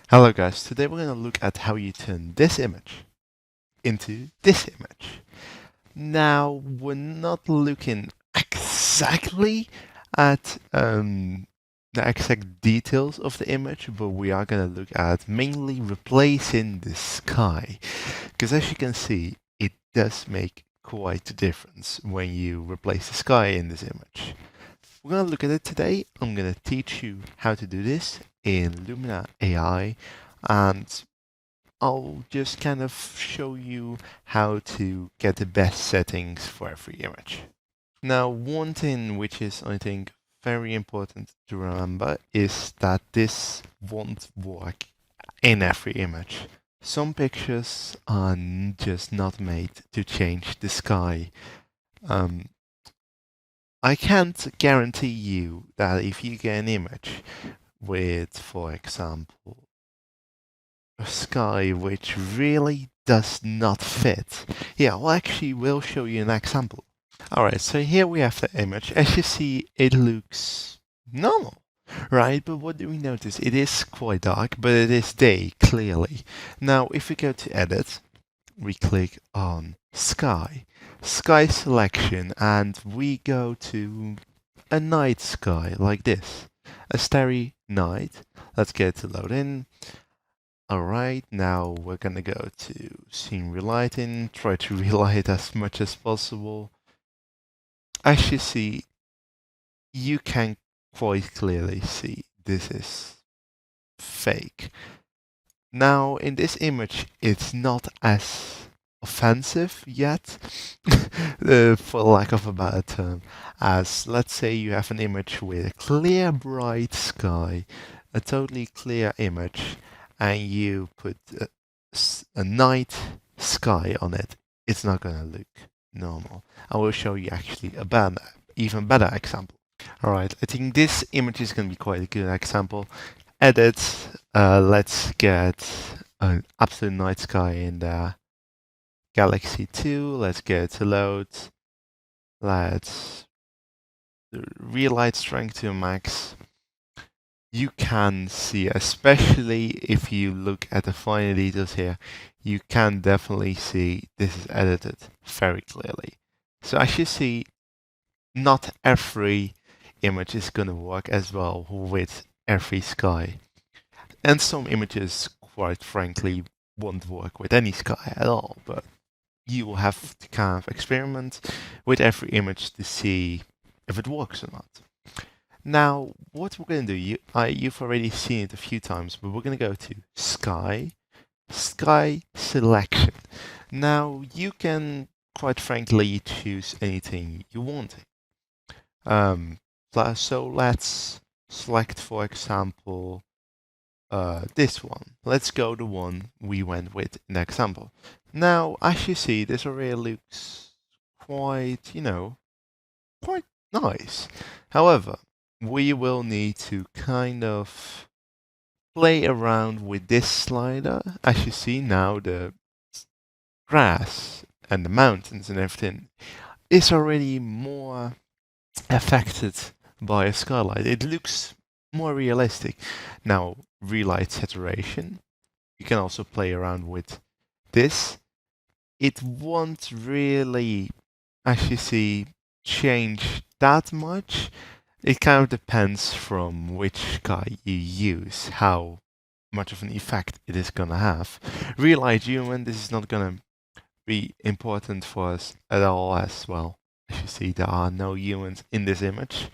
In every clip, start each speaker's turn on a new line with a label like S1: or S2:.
S1: Hello guys, today we're going to look at how you turn this image into this image. Now, we're not looking exactly at the exact details of the image, but we are going to look at mainly replacing the sky. Because as you can see, it does make quite a difference when you replace the sky in this image. We're going to look at it today. I'm going to teach you how to do this in Luminar AI, and I'll just kind of show you how to get the best settings for every image. Now, one thing which is, I think, very important to remember is that this won't work in every image. Some pictures are just not made to change the sky. I can't guarantee you that if you get an image with, for example, a sky which really does not fit. Yeah, well, actually, we'll show you an example. Alright, so here we have the image. As you see, it looks normal, right? But what do we notice? It is quite dark, but it is day, clearly. Now, if we go to Edit, we click on Sky, Sky Selection, and we go to a night sky, like this. A starry night. Let's get it to load in. Alright, now we're gonna go to scene relighting, try to relight as much as possible. As you see, you can quite clearly see this is fake. Now, in this image, it's not as offensive yet, for lack of a better term, as let's say you have an image with a clear, bright sky, a totally clear image, and you put a night sky on it. It's not going to look normal. I will show you actually a better, even better example. Alright, I think this image is going to be quite a good example. Edit, let's get an absolute night sky in the Galaxy 2. Let's get it to load. Let's relight strength to max. You can see, especially if you look at the finer details here, you can definitely see this is edited very clearly. So as you see, not every image is going to work as well with every sky. And some images, quite frankly, won't work with any sky at all, but you will have to kind of experiment with every image to see if it works or not. Now, what we're going to do, you've already seen it a few times, but we're going to go to Sky, Sky Selection. Now, you can, quite frankly, choose anything you want. So let's select, for example, this one. Let's go the one we went with in the example. Now, as you see, this already looks quite, quite nice. However, we will need to kind of play around with this slider. As you see now, the grass and the mountains and everything is already more affected by a skylight. It looks more realistic. Now, relight saturation. You can also play around with this. It won't really, as you see, change that much. It kind of depends from which sky you use, how much of an effect it is gonna have. Relight human, this is not gonna be important for us at all as well. As you see, there are no humans in this image.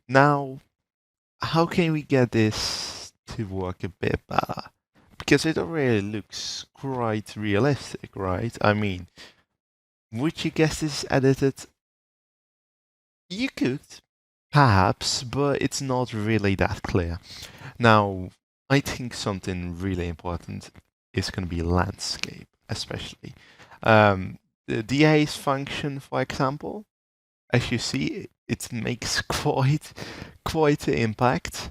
S1: Now, how can we get this to work a bit better? Because it already looks quite realistic, right? I mean, would you guess this is edited? You could, perhaps, but it's not really that clear. Now, I think something really important is going to be landscape, especially. The DA's function, for example, as you see, it makes quite an impact.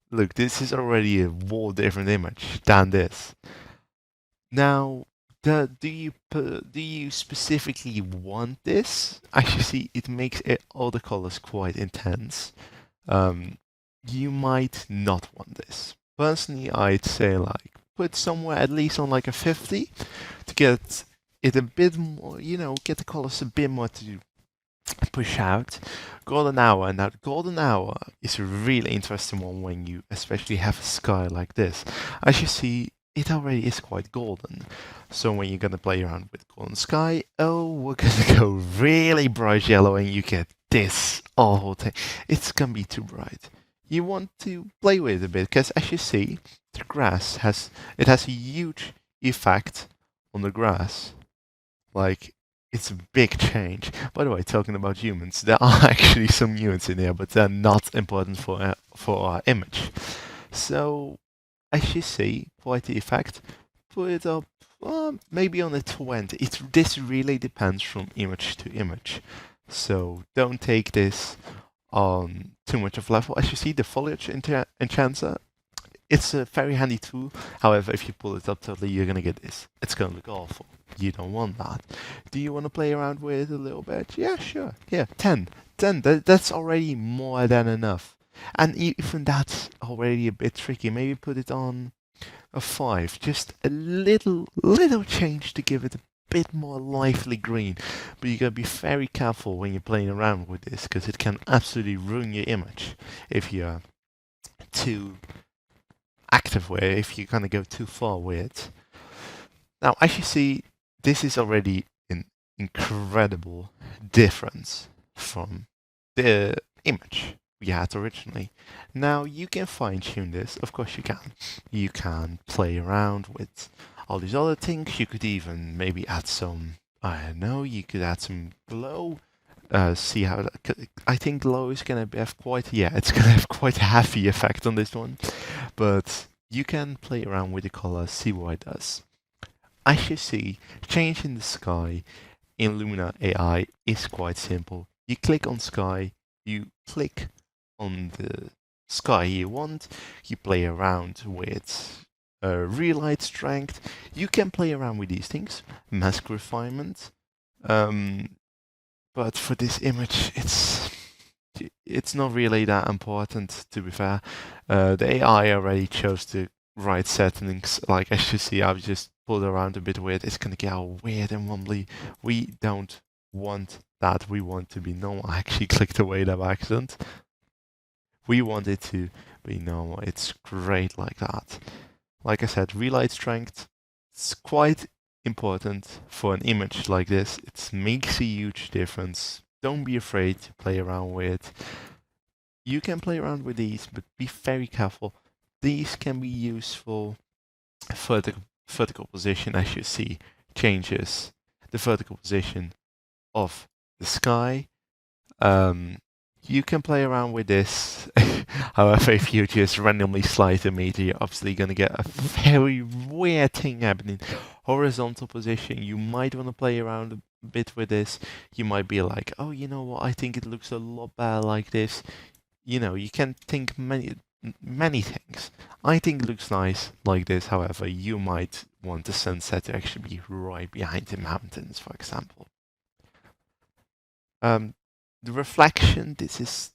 S1: Look, this is already a whole different image than this. Now, do you specifically want this? As you see, it makes all the colors quite intense. You might not want this. Personally, I'd say like put somewhere at least on like a 50 to get it a bit more, get the colors a bit more to push out. Golden hour. Now, the golden hour is a really interesting one when you especially have a sky like this. As you see, it already is quite golden. So when you're gonna play around with golden sky, oh, we're gonna go really bright yellow and you get this awful thing. It's gonna be too bright. You want to play with it a bit because as you see, the grass has a huge effect on the grass. Like, it's a big change. By the way, talking about humans, there are actually some humans in here, but they're not important for our image. So, as you see, quite the effect. Put it up, maybe on a 20. This really depends from image to image. So don't take this on too much of level. As you see, the foliage enchanter, it's a very handy tool. However, if you pull it up totally, you're gonna get this. It's gonna look awful. You don't want that. Do you want to play around with it a little bit? Yeah, sure. Yeah, 10. 10. That's already more than enough. And even that's already a bit tricky. Maybe put it on a 5. Just a little change to give it a bit more lively green. But you gotta be very careful when you're playing around with this, because it can absolutely ruin your image if you're too active with it, if you kind of go too far with it. Now, as you see, this is already an incredible difference from the image we had originally. Now, you can fine tune this, of course you can. You can play around with all these other things. You could even maybe add some, I don't know, you could add some glow. See how I think glow is gonna have quite, yeah, it's gonna have quite a heavy effect on this one. But you can play around with the colors, see what it does. As you see, changing the sky in Luminar AI is quite simple. You click on sky, you click on the sky you want, you play around with real light strength. You can play around with these things, mask refinement. But for this image, it's not really that important, to be fair. The AI already chose the right settings. Like as you see, I've just pulled around a bit weird. It's gonna get all weird and wobbly. We don't want that. We want to be normal. I actually clicked away that by accident. We want it to be normal. It's great like that. Like I said, relight strength, it's quite important for an image like this. It makes a huge difference. Don't be afraid to play around with. You can play around with these, but be very careful. These can be useful. Vertical position, as you see, changes the vertical position of the sky. You can play around with this. However, if you just randomly slide a meter, you're obviously going to get a very weird thing happening. Horizontal position, you might want to play around a bit with this. You might be like, oh, you know what, I think it looks a lot better like this. You can think many things. I think it looks nice like this. However, you might want the sunset to actually be right behind the mountains, for example. The reflection, this is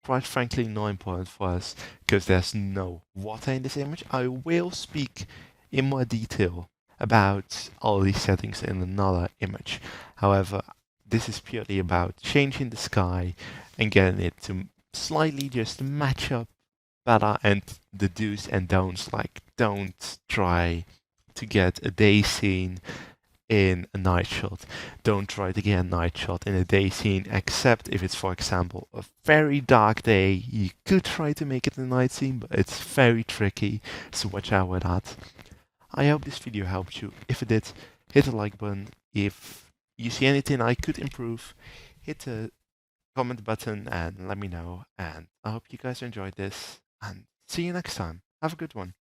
S1: quite frankly not important for us because there's no water in this image. I will speak in more detail about all these settings in another image. However, this is purely about changing the sky and getting it to slightly just match up better, and the do's and don'ts, like don't try to get a day scene in a night shot. Don't try to get a night shot in a day scene, except if it's, for example, a very dark day. You could try to make it a night scene, but it's very tricky, so watch out with that. I hope this video helped you. If it did, hit the like button. If you see anything I could improve, hit the comment button and let me know. And I hope you guys enjoyed this, and see you next time. Have a good one.